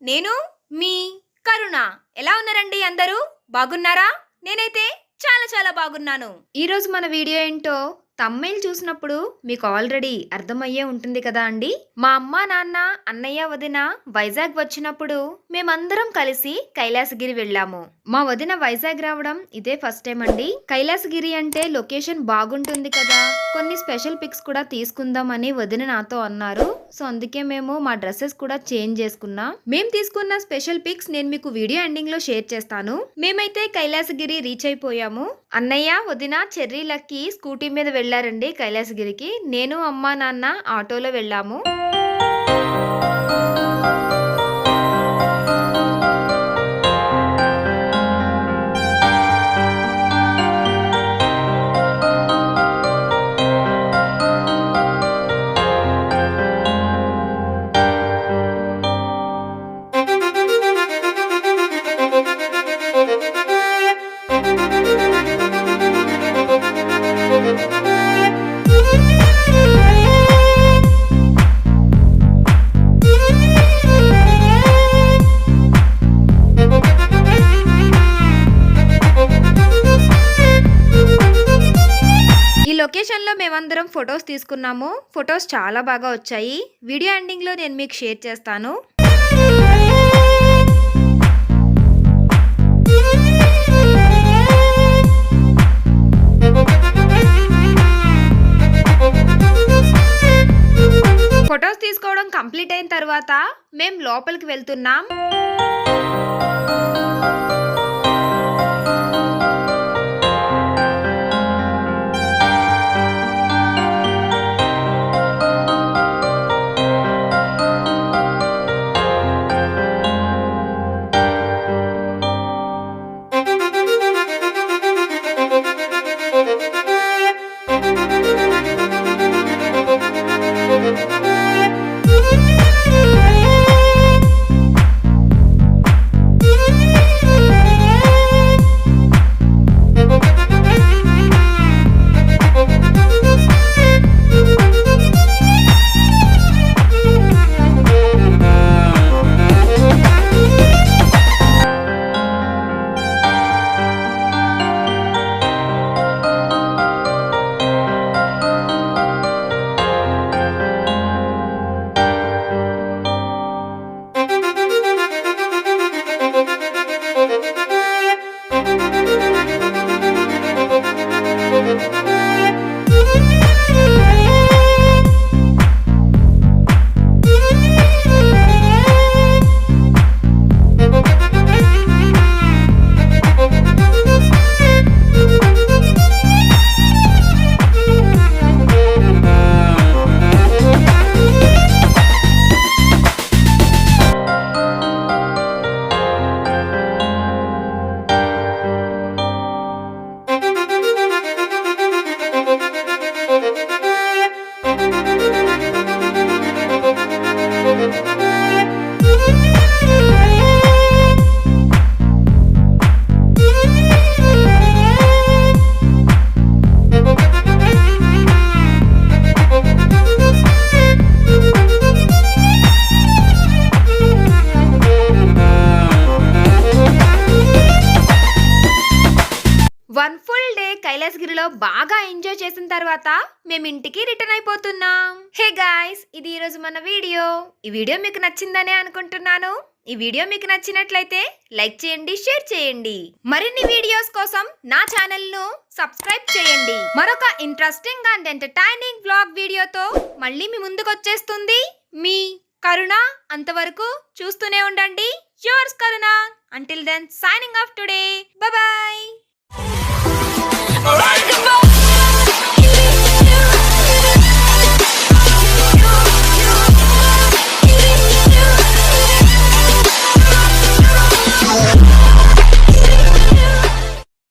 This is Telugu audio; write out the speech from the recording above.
నేను మీ కరుణ. ఎలా ఉన్నారండి అందరూ? బాగున్నారా? నేనైతే చాలా చాలా బాగున్నాను. ఈరోజు మన వీడియో ఏంటో తమ్మైల్ చూసినప్పుడు మీకు ఆల్రెడీ అర్థమయ్యే ఉంటుంది కదా అండి. మా అమ్మ నాన్న అన్నయ్య వదిన వైజాగ్ వచ్చినప్పుడు మేమందరం కలిసి కైలాసగిరి వెళ్ళాము. మా వదిన వైజాగ్ రావడం ఇదే ఫస్ట్ టైం అండి. కైలాసగిరి అంటే లొకేషన్ బాగుంటుంది కదా, కొన్ని స్పెషల్ పిక్స్ కూడా తీసుకుందామని వదిన నాతో అన్నారు. సో అందుకే మేము మా డ్రెస్సెస్ కూడా చేంజ్ చేసుకున్నాం. మేము తీసుకున్న స్పెషల్ పిక్స్ నేను మీకు వీడియో ఎండింగ్ లో షేర్ చేస్తాను. మేమైతే కైలాసగిరి రీచ్ అయిపోయాము. అన్నయ్య వదిన చెర్రీ లక్కీ స్కూటీ మీద వెళ్ళారండి కైలాసగిరికి. నేను అమ్మ నాన్న ఆటోలో వెళ్ళాము. లొకేషన్లో మేమందరం ఫొటోస్ తీసుకున్నాము. ఫొటోస్ చాలా బాగా వచ్చాయి. వీడియో ఎండింగ్లో నేను మీకు షేర్ చేస్తాను. ఫొటోస్ తీసుకోవడం కంప్లీట్ అయిన తర్వాత మేము లోపలికి వెళ్తున్నాం. వన్ ఫుల్ డే కైలాసగిరిలో బాగా ఎంజాయ్ చేసిన తర్వాత మేము ఇంటికి రిటర్న్ అయిపోతున్నాం. హే గాయ్స్, ఇది ఈరోజు మన వీడియో. ఈ వీడియో మీకు నచ్చిందనే అనుకుంటున్నాను. ఈ వీడియో మీకు నచ్చినట్లయితే లైక్ చేయండి, షేర్ చేయండి. మరిన్ని వీడియోస్ కోసం నా ఛానల్ ను సబ్స్క్రైబ్ చేయండి. మరొక ఇంట్రెస్టింగ్ అండ్ ఎంటర్టైనింగ్ వ్లాగ్ వీడియోతో మళ్ళీ మీ ముందుకు వచ్చేస్తుంది మీ కరుణ. అంతవరకు చూస్తూనే ఉండండి. యువర్స్ కరుణ. Until then, signing off today. Bye bye.